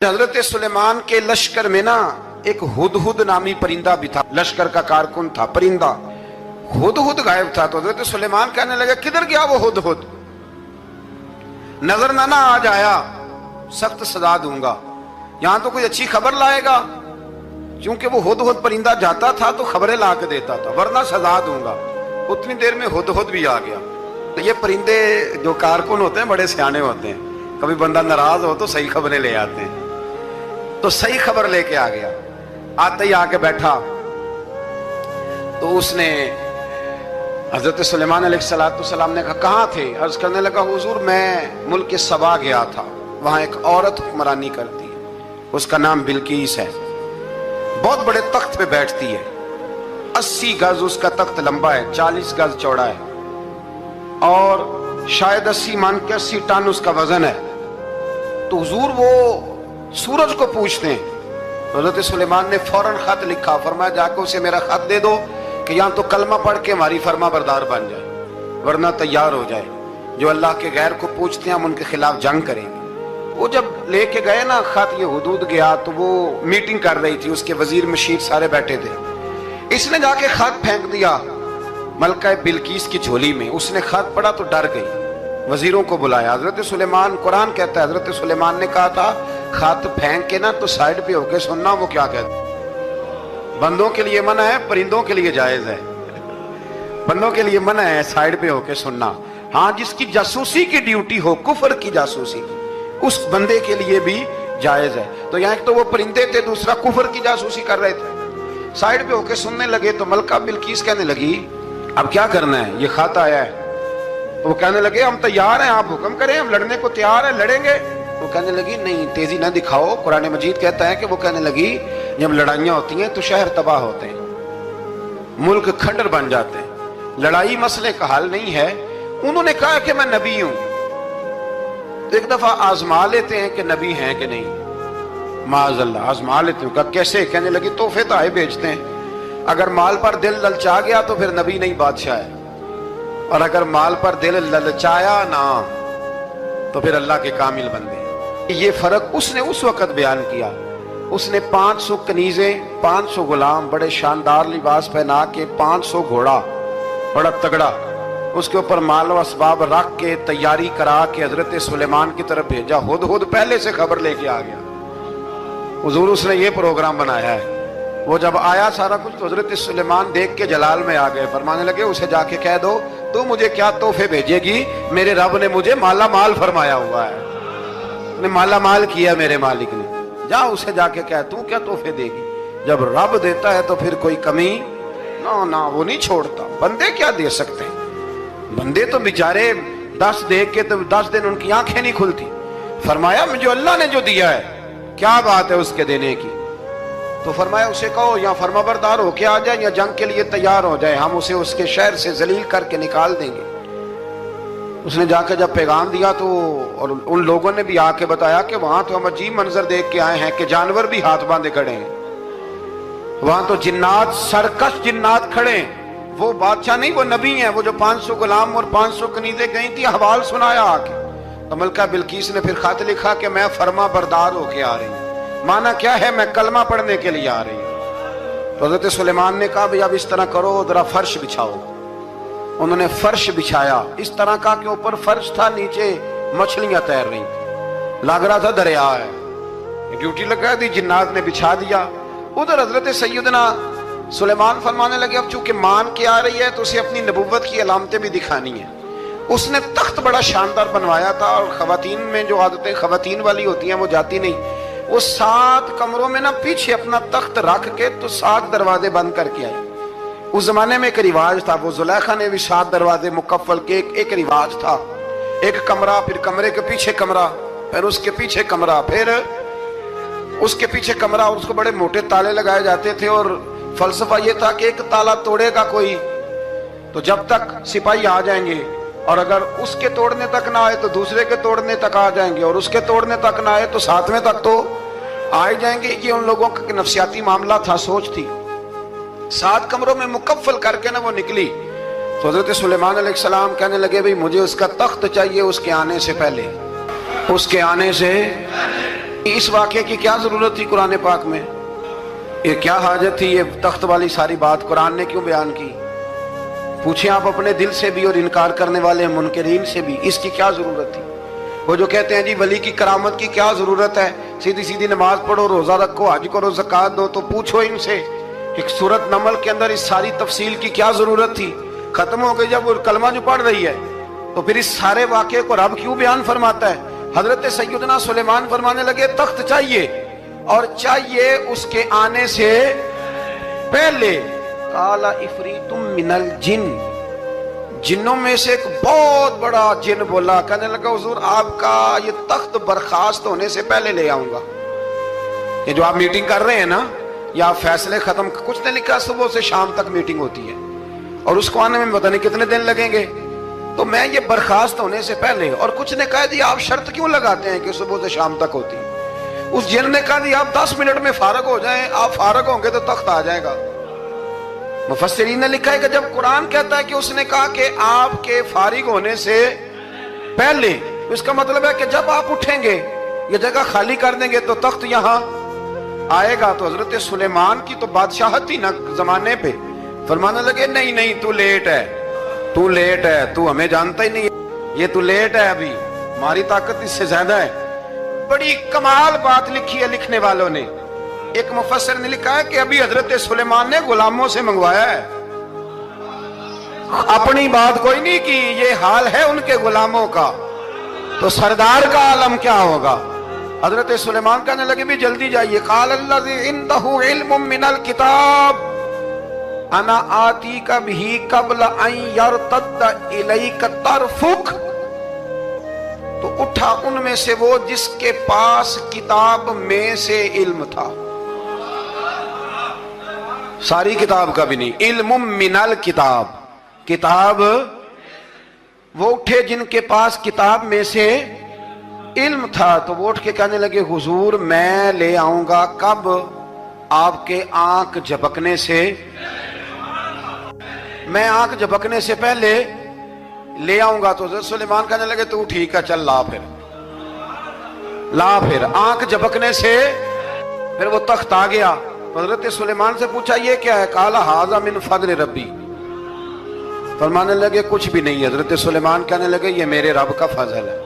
हजरत सुलेमान के लश्कर में ना एक हुदहुद नामी परिंदा भी था, लश्कर का कारकुन था। परिंदा हुदहुद गायब था, तो हजरत सुलेमान कहने लगे किधर गया वो हुदहुद, नजर ना आ जाया सख्त सजा दूंगा। यहां तो कोई अच्छी खबर लाएगा, क्योंकि वो हुदहुद परिंदा जाता था तो खबरें ला के देता था, वरना सजा दूंगा। उतनी देर में हुदहुद भी आ गया। तो ये परिंदे जो कारकुन होते हैं बड़े सियाने होते हैं, कभी बंदा नाराज हो तो सही खबरें ले आते हैं। तो सही खबर लेके आ गया, आते ही आके बैठा तो उसने हजरत सुलेमान अलैहिस्सलाम ने कहा कहाँ थे? अर्ज करने लगा हुजूर मैं मुल्क सबा गया था, वहां एक औरत हुक्मरानी करती है, उसका नाम बिल्कीस है, बहुत बड़े तख्त पे बैठती है, 80 गज उसका तख्त लंबा है, 40 गज चौड़ा है और शायद 80 मान के 80 टन उसका वजन है। तो हुजूर वो सूरज को पूछते हैं। हजरत सुलेमान ने फौरन खत लिखा, फरमाया जाकर उसे मेरा खत दे दो कि यहाँ तो कलमा पढ़ के हमारी फरमा बरदार बन जाए, वरना तैयार हो जाए। जो अल्लाह के गैर को पूछते हैं हम उनके खिलाफ जंग करेंगे। वो जब लेके गए ना खत, ये हुदूद गया तो वो मीटिंग कर रही थी, उसके वजीर मशीर सारे बैठे थे। इसने जाके खत फेंक दिया मलका बिल्कीस की झोली में। उसने खत पढ़ा तो डर गई, वजीरों को बुलाया। हजरत सुलेमान, कुरान कहता है हजरत सुलेमान ने कहा था खत फेंक के ना तो साइड पे होके सुनना वो क्या कहता है। बंदों के लिए मना है, परिंदों के लिए जायज है। बंदों के लिए मना है साइड पे होके सुनना। हाँ, जिसकी जासूसी की ड्यूटी हो, कुफर की जासूसी, उस बंदे के लिए भी जायज है। तो यहाँ एक तो वो परिंदे थे, दूसरा कुफर की जासूसी कर रहे थे। साइड पे होके सुनने लगे तो मलका बिल्कीस कहने लगी अब क्या करना है, ये खत आया है। तो वो कहने लगे हम तैयार हैं, आप हुक्म करें, हम लड़ने को तैयार हैं, लड़ेंगे। वो कहने लगी नहीं, तेजी ना दिखाओ। कुरान मजीद कहता है कि वो कहने लगी जब लड़ाइयां होती हैं तो शहर तबाह होते हैं, मुल्क खंडर बन जाते हैं, लड़ाई मसले का हल नहीं है। उन्होंने कहा कि मैं नबी हूं, तो एक दफा आजमा लेते हैं कि नबी हैं कि नहीं। माज़अल्लाह आजमा लेते हैं। कहा कैसे? कहने लगी तोहफे तो आए भेजते हैं, अगर माल पर दिल ललचा गया तो फिर नबी नहीं बादशाह है, और अगर माल पर दिल ललचाया ना तो फिर अल्लाह के कामिल बंदे। ये फर्क उसने उस वक्त बयान किया। उसने 500 कनीजें, 500 गुलाम, बड़े शानदार लिबास पहना के, 500 घोड़ा बड़ा तगड़ा, उसके ऊपर माल व असबाब रख के तैयारी करा के हजरत सुलेमान की तरफ भेजा। हुदहुद पहले से खबर लेके आ गया, हुजूर उसने ये प्रोग्राम बनाया है। वो जब आया सारा कुछ तो हजरत सुलेमान देख के जलाल में आ गए, फरमाने लगे उसे जाके कह दो तू मुझे क्या तोहफे भेजेगी, मेरे रब ने मुझे माला माल फरमाया हुआ है, ने माला माल किया मेरे मालिक ने। जा उसे जाके कह तू क्या तोहफे देगी। जब रब देता है तो फिर कोई कमी ना ना वो नहीं छोड़ता। बंदे क्या दे सकते हैं, बंदे तो बेचारे 10 दे के तो 10 दिन उनकी आंखें नहीं खुलती। फरमाया मुझे अल्लाह ने जो दिया है क्या बात है उसके देने की। तो फरमाया उसे कहो या फरमाबरदार होके आ जाए या जंग के लिए तैयार हो जाए, हम उसे उसके शहर से जलील करके निकाल देंगे। उसने जाकर जब पैगाम दिया तो और उन लोगों ने भी आके बताया कि वहां तो हम अजीब मंजर देख के आए हैं कि जानवर भी हाथ बांधे खड़े हैं, वहां तो जिन्नात, सरकश जिन्नात खड़े हैं। वो बादशाह नहीं, वो नबी हैं। वो जो 500 गुलाम और 500 कनीजें गई थी, हवाल सुनाया आके। तो मलका बिल्कीस ने फिर खत लिखा कि मैं फरमा बरदार होके आ रही हूँ। माना क्या है, मैं कलमा पढ़ने के लिए आ रही हूँ। तो हजरत सुलेमान ने कहा भाई अब इस तरह करो, जरा फर्श बिछाओ। उन्होंने फर्श बिछाया, इस तरह का के ऊपर फर्श था, नीचे मछलियां तैर रही थी, लग रहा था दरिया है। ड्यूटी लगा दी, जिन्नात ने बिछा दिया। उधर हजरत सैयदना सुलेमान फरमाने लगे अब चूंकि मान के आ रही है तो उसे अपनी नबुव्वत की अलामतें भी दिखानी है। उसने तख्त बड़ा शानदार बनवाया था, और खवातीन में जो आदतें खवातीन वाली होती हैं वो जाती नहीं। वो 7 कमरों में ना पीछे अपना तख्त रख के तो 7 दरवाजे बंद करके आए। उस जमाने में एक रिवाज था, वो जुलेखा ने भी 7 दरवाजे मुकफ्फल के एक रिवाज था। एक कमरा, फिर कमरे के पीछे कमरा, फिर उसके पीछे कमरा, फिर उसके पीछे कमरा, और उसको बड़े मोटे ताले लगाए जाते थे। और फलसफा ये था कि एक ताला तोड़ेगा कोई तो जब तक सिपाही आ जाएंगे, और अगर उसके तोड़ने तक ना आए तो दूसरे के तोड़ने तक आ जाएंगे, और उसके तोड़ने तक ना आए तो 7वें तक तो आ ही जाएंगे। ये उन लोगों का नफसियाती मामला था, सोच थी। 7 कमरों में मुकफ्फल करके ना वो निकली। तो हजरत सुलेमान अलैहिस्सलाम कहने लगे भाई मुझे उसका तख्त चाहिए उसके आने से पहले, उसके आने से اس واقعے کی کیا ضرورت تھی قرآن پاک میں؟ یہ کیا حاجت تھی یہ تخت والی ساری بات قرآن نے کیوں بیان کی؟ پوچھیں آپ اپنے دل سے بھی اور انکار کرنے والے منکرین سے بھی، اس کی کیا ضرورت تھی؟ وہ جو کہتے ہیں جی ولی کی کرامت کی کیا ضرورت ہے، سیدھی سیدھی نماز پڑھو، روزہ رکھو، حج کرو، زکوٰۃ دو، تو پوچھو ان سے ایک سورت نمل کے اندر اس ساری تفصیل کی کیا ضرورت تھی؟ ختم ہو گئی جب وہ کلمہ جو پڑھ رہی ہے، تو پھر اس سارے واقعے کو رب کیوں بیان فرماتا ہے؟ حضرت سیدنا سلیمان فرمانے لگے تخت چاہیے، اور چاہیے اس کے آنے سے پہلے۔ قال عفریت من الجن، جنوں میں سے ایک بہت بڑا جن بولا، کہنے لگا حضور آپ کا یہ تخت برخاست ہونے سے پہلے لے آؤں گا۔ یہ جو آپ میٹنگ کر رہے ہیں نا، یا آپ فیصلے ختم، کچھ نے لکھا صبح سے شام تک میٹنگ ہوتی ہے اور اس کو آنے میں پتہ نہیں کتنے دن لگیں گے، تو میں یہ برخاست ہونے سے پہلے، اور کچھ نے کہا جی آپ شرط کیوں لگاتے ہیں کہ صبح سے شام تک ہوتی ہے؟ اس جن نے کہا جی آپ 10 منٹ میں فارغ ہو جائیں، آپ فارغ ہوں گے تو تخت آ جائے گا۔ مفسرین نے لکھا ہے کہ جب قرآن کہتا ہے کہ اس نے کہا کہ آپ کے فارغ ہونے سے پہلے، اس کا مطلب ہے کہ جب آپ اٹھیں گے، یہ جگہ خالی کر دیں گے تو تخت یہاں آئے گا۔ تو حضرت سلیمان کی تو بادشاہت تھی نا زمانے پہ، فرمانے لگے نہیں نہیں تو لیٹ ہے، تو لیٹ ہے، تو ہمیں جانتا ہی نہیں ہے، یہ تو لیٹ ہے، ابھی ہماری طاقت اس سے زیادہ ہے۔ بڑی کمال بات لکھی ہے لکھنے والوں نے۔ ایک مفسر نے لکھا ہے کہ ابھی حضرت سلیمان نے غلاموں سے منگوایا ہے، اپنی بات کوئی نہیں کی، یہ حال ہے ان کے غلاموں کا، تو سردار کا عالم کیا ہوگا؟ حضرت سلیمان کہنے لگے بھی جلدی جائیے۔ قال الذی عنده علم من الکتاب انا آتیک بہ قبل ان یرتد الیک طرفک، تو اٹھا ان میں سے وہ جس کے پاس کتاب میں سے علم تھا، ساری کتاب کا بھی نہیں، علم من الکتاب، کتاب، وہ اٹھے جن کے پاس کتاب میں سے علم تھا، تو وہ اٹھ کے کہنے لگے حضور میں لے آؤں گا، کب؟ آپ کے آنکھ جھپکنے سے، میں آنکھ جھپکنے سے پہلے لے آؤں گا۔ تو حضرت سلیمان کہنے لگے تو ٹھیک ہے چل لا، پھر آنکھ جھپکنے سے پھر وہ تخت آ گیا۔ حضرت سلیمان سے پوچھا یہ کیا ہے؟ قال ھذا من فضل ربی، فرمانے لگے کچھ بھی نہیں۔ حضرت سلیمان کہنے لگے یہ میرے رب کا فضل ہے۔